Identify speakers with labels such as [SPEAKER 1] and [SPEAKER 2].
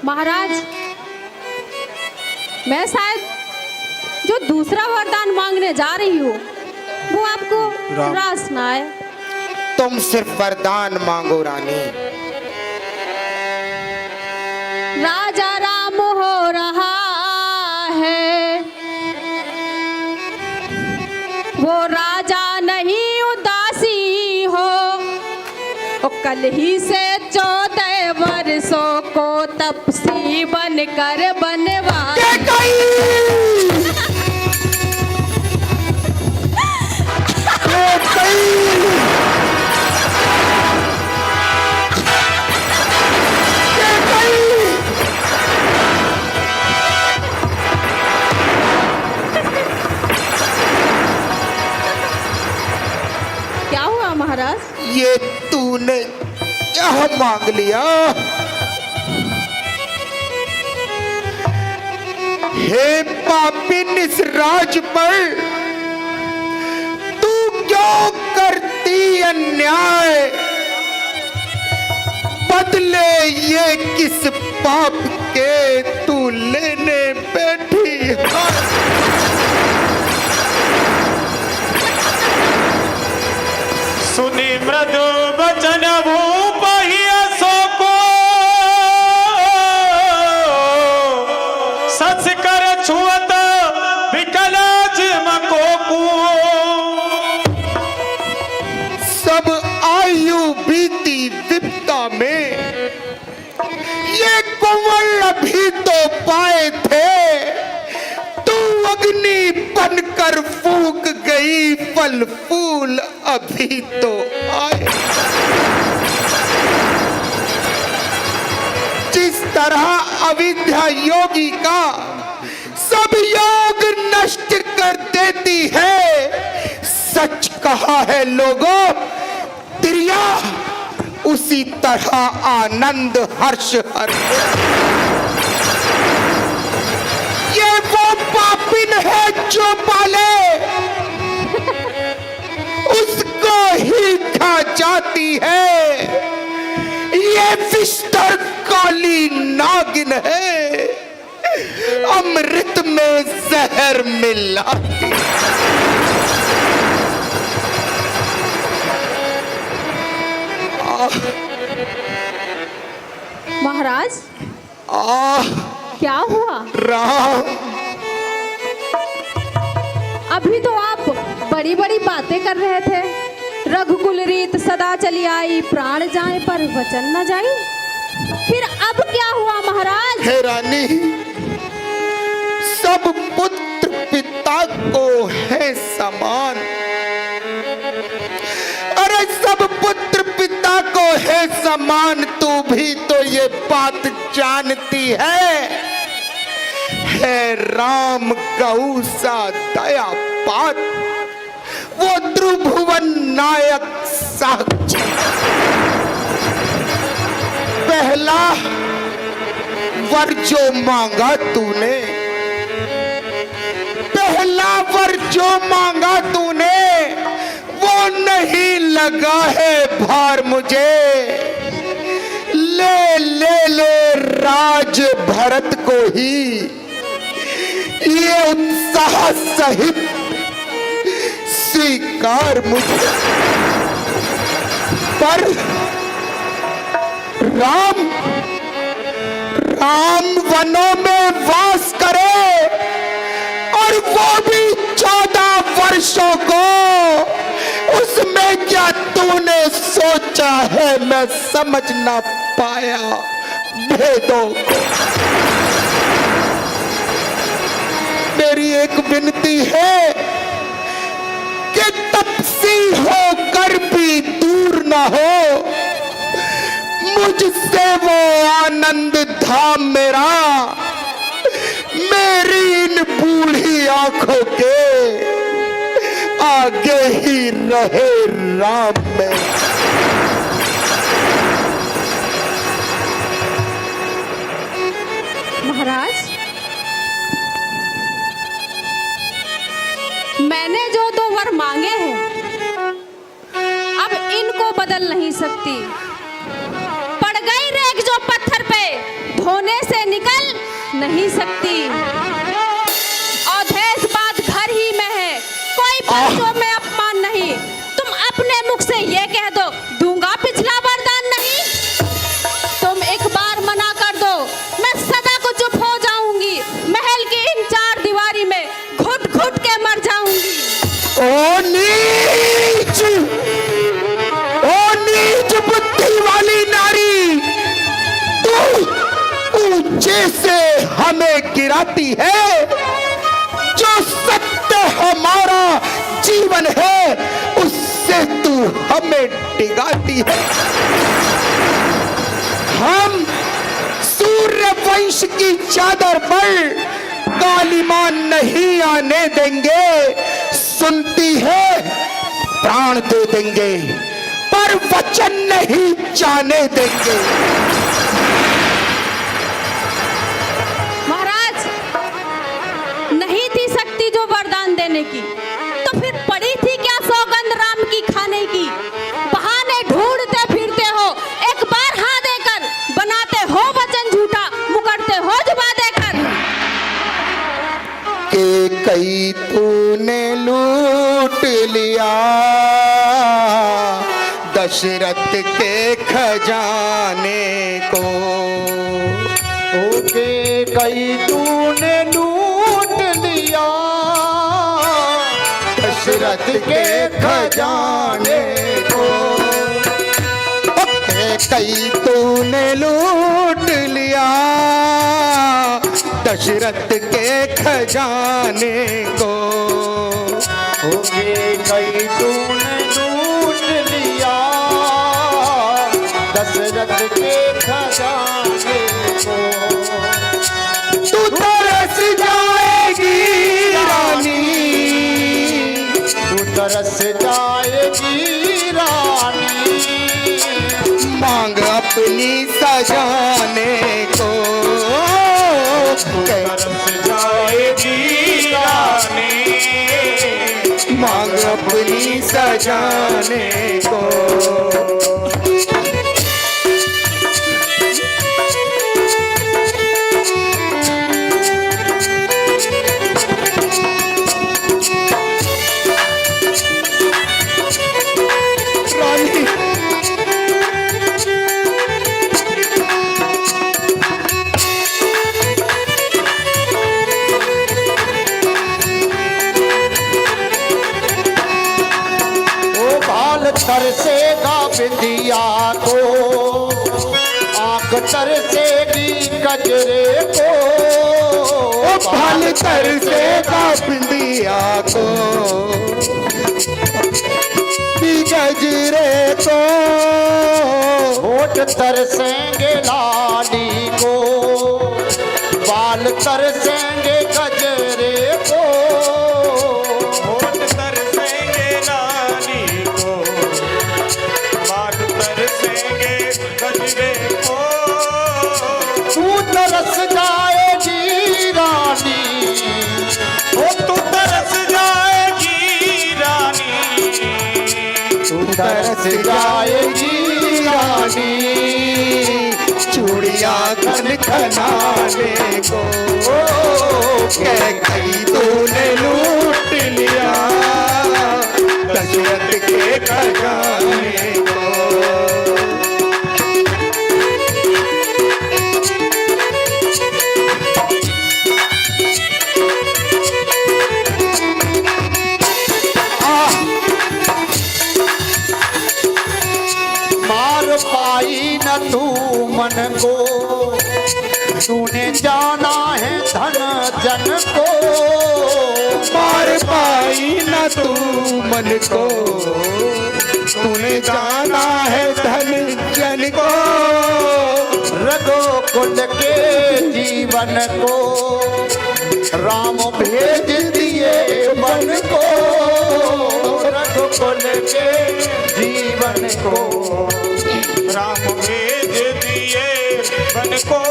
[SPEAKER 1] महाराज, मैं शायद जो दूसरा वरदान मांगने जा रही हूँ वो आपको रास ना आए।
[SPEAKER 2] तुम सिर्फ वरदान मांगो रानी।
[SPEAKER 1] राजा राम हो रहा है, वो राजा नहीं उदासी हो, कल ही से 14 वर्षों को तपसी बनकर बनवास। क्या हुआ महाराज?
[SPEAKER 2] ये तूने क्या मांग लिया? हे पापिन, इस राज पर तू क्यों करती अन्याय? बदले ये किस पाप के तू लेने बैठी है?
[SPEAKER 3] सुनी मृदु वचन भूप ही असो को, सच कर छुअत विकलाज मको को।
[SPEAKER 2] सब आयु बीती विपदा में, ये कुंवर अभी तो पाए थे, तू अग्नि बनकर फूक गई, फल फूल अभी तो आए। जिस तरह अविद्या योगी का सब योग नष्ट कर देती है, सच कहा है लोगों, त्रिया उसी तरह आनंद हर्ष ये वो पापिन है जो पाले उसको ही खा जाती है। ये विस्तर काली नागिन है, अमृत में जहर मिलाती।
[SPEAKER 1] महाराज, क्या हुआ?
[SPEAKER 2] राम,
[SPEAKER 1] अभी तो आप बड़ी बड़ी बातें कर रहे थे। रघुकुल रीत सदा चली आई, प्राण जाए पर वचन न जाए। फिर अब क्या हुआ महाराज?
[SPEAKER 2] हे रानी, सब पुत्र पिता को है समान। अरे सब पुत्र पिता को है समान, तू भी तो ये बात जानती है। राम गौ सा दया पात, वो त्रिभुवन नायक साक्षी। पहला वर जो मांगा तूने, पहला वर जो मांगा तूने, वो नहीं लगा है भार मुझे। ले ले ले राज भरत को ही, ये उत्साह सहित स्वीकार मुझे। पर राम राम वनों में वास करे, और वो भी 14 वर्षों को। उसमें क्या तूने सोचा है, मैं समझ ना पाया भेदों को। मेरी एक विनती है कि तपसी होकर भी दूर न हो मुझसे वो आनंद धाम मेरा। मेरी इन बूढ़ी आंखों के आगे ही रहे राम में।
[SPEAKER 1] महाराज, मैंने जो 2 वर मांगे हैं, अब इनको बदल नहीं सकती। पड़ गई रेख जो पत्थर पे, धोने से नहीं सकती। अवधेश बात घर ही में है, कोई बच्चों में अपमान नहीं। तुम अपने मुख से ये कह दो, दूंगा पिछला वरदान नहीं। तुम एक बार मना कर दो, मैं सदा को चुप हो जाऊंगी। महल की इन 4 दीवारी में घुट घुट के मर जाऊंगी।
[SPEAKER 2] ओ नीच, ओ नीच बुद्धि वाली नारी, तू ऊंचे से हमें गिराती है। जो सत्य हमारा जीवन है उससे तू हमें डिगाती है। हम सूर्य वंश की चादर पर कालीमान नहीं आने देंगे। सुनती है प्राण दे देंगे पर वचन नहीं जाने देंगे।
[SPEAKER 1] महाराज, नहीं थी शक्ति जो वरदान देने की, तो फिर पड़ी थी क्या सौगंध राम की खाने की। बहाने ढूंढते फिरते हो, एक बार हाँ देकर बनाते हो वचन झूठा, मुकरते हो जुबा देकर।
[SPEAKER 2] के कई तूने लूट लिया दशरथ के खजाने को।
[SPEAKER 4] ओके कई तूने लूट लिया दशरथ के खजाने को।
[SPEAKER 2] ओके कई तूने लूट लिया दशरथ के खजाने को।
[SPEAKER 4] ओके कई तूने लूट लिया दशरथ के खजाने को।
[SPEAKER 2] तू तरस जाएगी रानी,
[SPEAKER 4] तू तरस जाएगी रानी।
[SPEAKER 2] मांग अपनी सजाने को।
[SPEAKER 3] तरस जाएगी रानी,
[SPEAKER 2] मांग अपनी सजाने को।
[SPEAKER 4] तरसेगा बिंदिया को, आंख तरसेगी गजरे को।
[SPEAKER 2] फल तरसेगा बिंदिया को, गजरे को।
[SPEAKER 4] होठ तरसेंगे लाली को, बाल तरसेंगे गजरे को।
[SPEAKER 3] होठ तरसेंगे लाली को, बाल तरसेंगे गजरे को।
[SPEAKER 4] तू तरस जाएगी रानी,
[SPEAKER 3] ओ तू तरस जाएगी रानी,
[SPEAKER 4] तू तरस जाएगी रानी।
[SPEAKER 2] चूड़िया खन खनाने को। कह कई तूने लूट लिया दशरथ के खजाने को।
[SPEAKER 4] मार पाई न तू मन को, तूने जाना है धन जन को।
[SPEAKER 2] मार पाई न तू मन को, तूने जाना है धन जन को।
[SPEAKER 4] रघुकुल के जीवन को राम भेज दिए बन को। रघुकुल के जीवन को
[SPEAKER 3] राम भेज दिए बन को।